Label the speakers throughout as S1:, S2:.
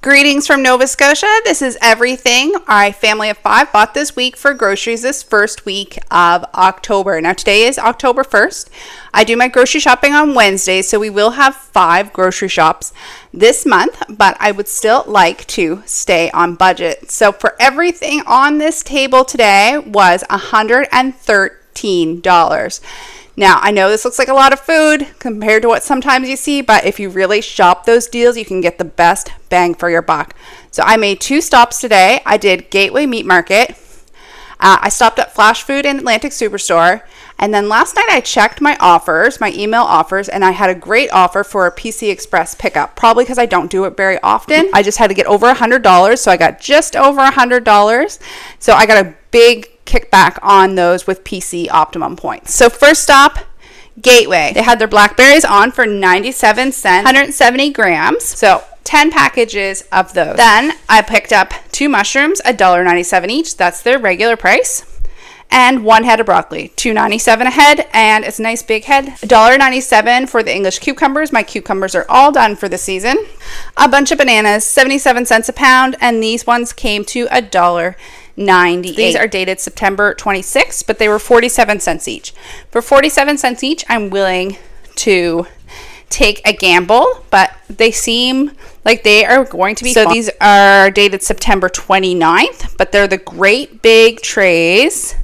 S1: Greetings from Nova Scotia. This is everything our family of 5 bought this week for groceries this first week of October. Now today is October 1st. I do my grocery shopping on Wednesdays, so we will have 5 grocery shops this month, but I would still like to stay on budget. So for everything on this table today was $113. Now, I know this looks like a lot of food compared to what sometimes you see, but if you really shop those deals, you can get the best bang for your buck. So I made 2 stops today. I did Gateway Meat Market. I stopped at Flash Food and Atlantic Superstore. And then last night I checked my offers, my email offers, and I had a great offer for a PC Express pickup, probably because I don't do it very often. I just had to get over $100, so I got just over $100. So I got a big kickback on those with PC Optimum points. So first stop, Gateway. They had their blackberries on for 97 cents, 170 grams. So 10 packages of those. Then I picked up 2 mushrooms, $1.97 each. That's their regular price. And 1 head of broccoli, $2.97 a head, and it's a nice big head. $1.97 for the English cucumbers. My cucumbers are all done for the season. A bunch of bananas, 77 cents a pound, and these ones came to $1.98. These are dated September 26th, but they were 47 cents each. For 47 cents each, I'm willing to take a gamble, but they seem like they are going to be fun. These are dated September 29th, but they're the great big trays,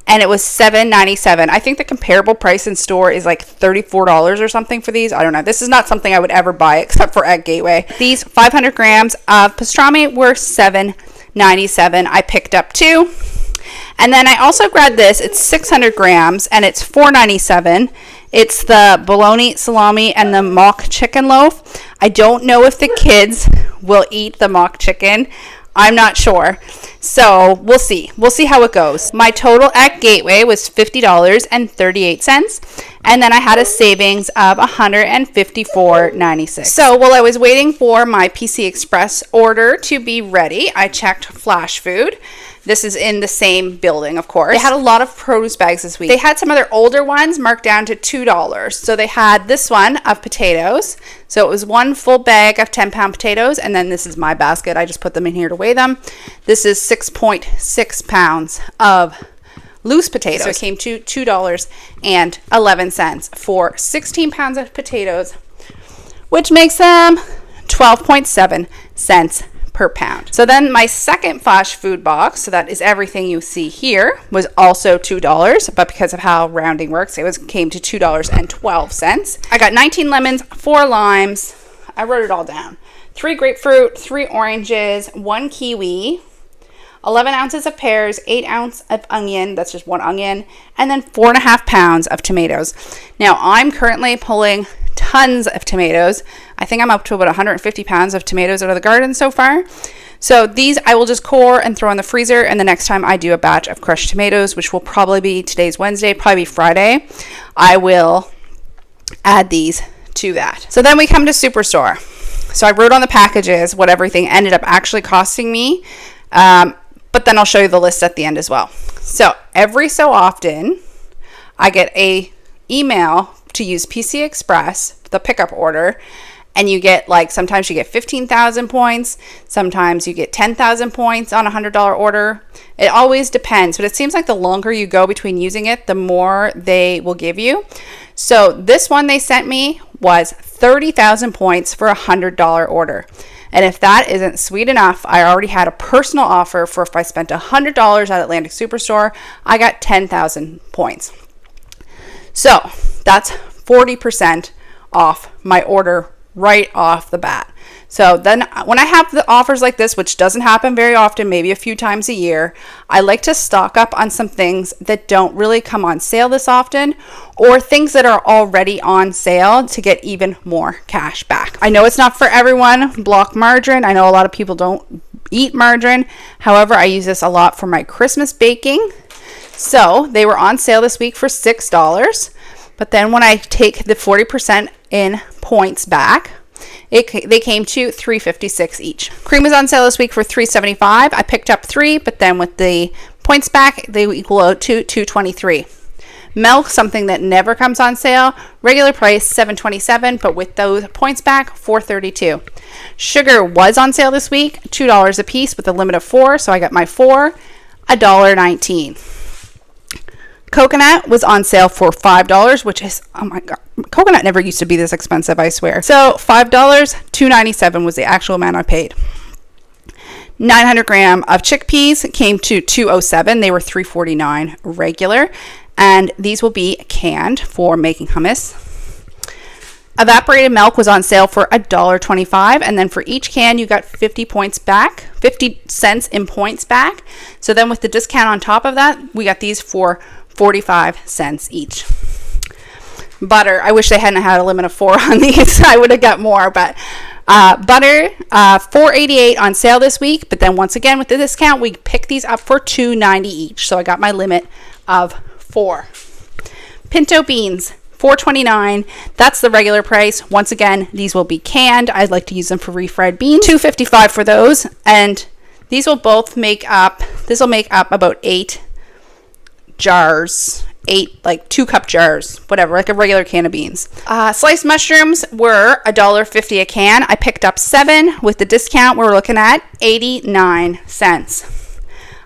S1: and it was $7.97. I think the comparable price in store is like $34 or something for these. I don't know. This is not something I would ever buy except for at Gateway. These 500 grams of pastrami were $7.97. I picked up 2. And then I also grabbed this. It's 600 grams and it's $4.97. It's the bologna, salami, and the mock chicken loaf. I don't know if the kids will eat the mock chicken. I'm not sure. So we'll see. We'll see how it goes. My total at Gateway was $50.38. And then I had a savings of $154.96. So while I was waiting for my PC Express order to be ready, I checked Flash Food. This is in the same building, of course. They had a lot of produce bags this week. They had some of their older ones marked down to $2. So they had this one of potatoes. So it was 1 full bag of 10-pound potatoes. And then this is my basket. I just put them in here to weigh them. This is 6.6 pounds of loose potatoes. So it came to $2.11 for 16 pounds of potatoes, which makes them 12.7 cents per pound. So then my second Flash Food box, so that is everything you see here, was also $2, but because of how rounding works, came to $2.12. I got 19 lemons, 4 limes. I wrote it all down. 3 grapefruit, 3 oranges, 1 kiwi, 11 ounces of pears, 8 ounces of onion, that's just 1 onion, and then 4.5 pounds of tomatoes. Now I'm currently pulling tons of tomatoes. I think I'm up to about 150 pounds of tomatoes out of the garden so far. So these I will just core and throw in the freezer, and the next time I do a batch of crushed tomatoes, which will probably be today's Wednesday, probably be Friday, I will add these to that. So then we come to Superstore. So I wrote on the packages what everything ended up actually costing me, but then I'll show you the list at the end as well. So every so often I get a email to use PC Express, the pickup order, and you get sometimes you get 15,000 points, sometimes you get 10,000 points on a $100 order. It always depends, but it seems like the longer you go between using it, the more they will give you. So this one they sent me was 30,000 points for a $100 order. And if that isn't sweet enough, I already had a personal offer for if I spent $100 at Atlantic Superstore, I got 10,000 points. So that's 40% off my order right off the bat. So then when I have the offers like this, which doesn't happen very often, maybe a few times a year, I like to stock up on some things that don't really come on sale this often, or things that are already on sale to get even more cash back. I know it's not for everyone. Block margarine. I know a lot of people don't eat margarine. However, I use this a lot for my Christmas baking. So they were on sale this week for $6. But then when I take the 40% in points back, they came to $3.56 each. Cream was on sale this week for $3.75. I picked up 3, but then with the points back, they equal out to $2.23. Milk, something that never comes on sale, regular price $7.27, but with those points back, $4.32. Sugar was on sale this week, $2 a piece with a limit of 4, so I got my 4, $1.19. Coconut was on sale for $5, which is, oh my god, coconut never used to be this expensive, I swear. So $5, $2.97 was the actual amount I paid. 900 gram of chickpeas came to $2.07. They were $3.49 regular, and these will be canned for making hummus. Evaporated milk was on sale for $1.25, and then for each can you got 50 cents in points back. So then with the discount on top of that, we got these for 45 cents each. Butter, I wish they hadn't had a limit of 4 on these. I would have got more, but butter, $4.88 on sale this week, but then once again with the discount, we picked these up for $2.90 each. So I got my limit of 4. Pinto beans, $4.29. That's the regular price. Once again, these will be canned. I'd like to use them for refried beans. $2.55 for those, and these will both make up, this will make up about 8 jars, 8 like 2-cup jars, whatever, like a regular can of beans. Sliced mushrooms were $1.50 a can. I picked up 7. With the discount, we're looking at 89 cents.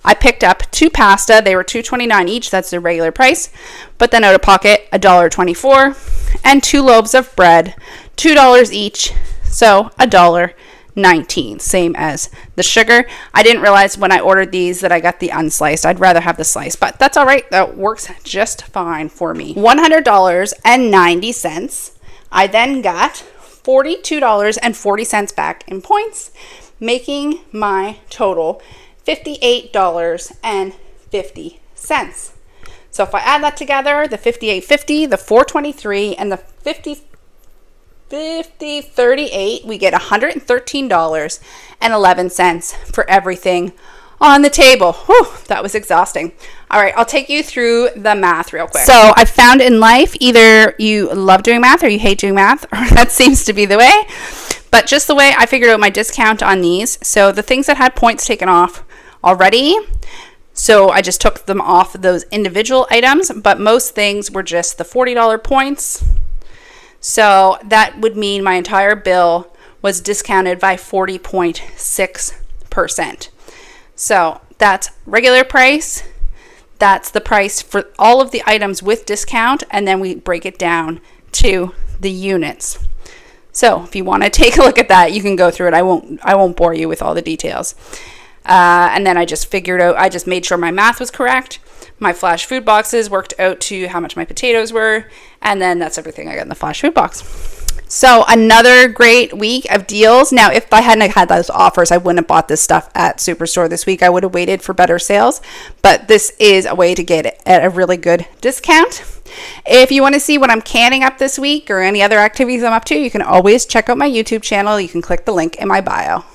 S1: I picked up 2 pasta. They were $2.29 each. That's the regular price. But then out of pocket, $1.24. And 2 loaves of bread, $2 each. So $1.19, same as the sugar. I didn't realize when I ordered these that I got the unsliced. I'd rather have the sliced, but that's all right. That works just fine for me. $100.90. I then got $42.40 back in points, making my total $58.50. So if I add that together, the $58.50, the $4.23, and the $50.38, we get $113.11 for everything on the table. Whew, that was exhausting. All right, I'll take you through the math real quick. So I found in life, either you love doing math or you hate doing math, or that seems to be the way. But just the way I figured out my discount on these. So the things that had points taken off already, so I just took them off those individual items, but most things were just the $40 points. So that would mean my entire bill was discounted by 40.6%. So that's regular price. That's the price for all of the items with discount, and then we break it down to the units. So if you want to take a look at that, you can go through it. I won't bore you with all the details. And then I just made sure my math was correct. My flash food boxes worked out to how much my potatoes were, and then that's everything I got in the flash food box. So another great week of deals. Now, if I hadn't had those offers, I wouldn't have bought this stuff at Superstore this week. I would have waited for better sales, but this is a way to get it at a really good discount. If you want to see what I'm canning up this week or any other activities I'm up to, you can always check out my YouTube channel. You can click the link in my bio.